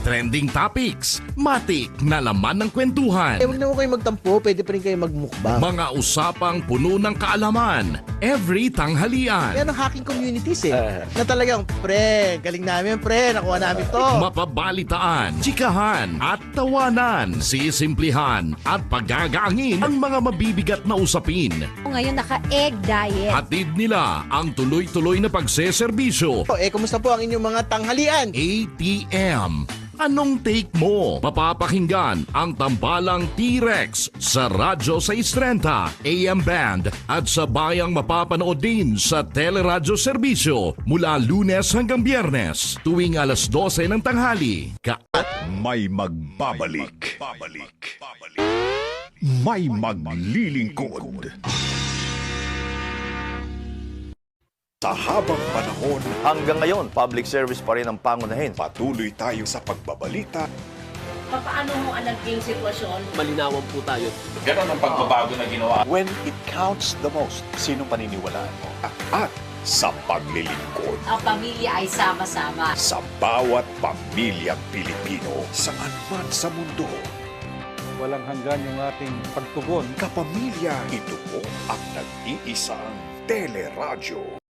Trending topics, matik na laman ng kwentuhan, Huwag naman kayo magtampo, pwede pa rin kayo magmukbang. mga usapang puno ng kaalaman, every tanghalian. Yan ang hacking communities na talagang, pre, galing namin pre, nakuha namin to. Mapabalitaan, chikahan at tawanan, sisimplihan at pagagaangin ang mga mabibigat na usapin. Ngayon naka-egg diet. Hatid nila ang tuloy-tuloy na pagseserbisyo. Kumusta po ang inyong mga tanghalian? ATM. Anong take mo? Mapapakinggan ang tambalang T-Rex sa Radyo 630 AM Band at sa bayang mapapanood din sa Teleradyo Serbisyo mula Lunes hanggang Biyernes tuwing alas 12 ng tanghali. May magbabalik. May maglilingkod. Sa habang panahon, Hanggang ngayon, public service pa rin ang pangunahin. patuloy tayo sa pagbabalita Paano mo ang naging sitwasyon? malinawan po tayo. Ganon ang pagbabago na ginawa. when it counts the most. Sino paniniwalaan mo? At sa paglilingkod Ang pamilya ay sama-sama. sa bawat pamilyang Pilipino saan man sa mundo. Walang hanggan yung ating pagtugon. Kapamilya, ito po ang nag-iisang Teleradyo.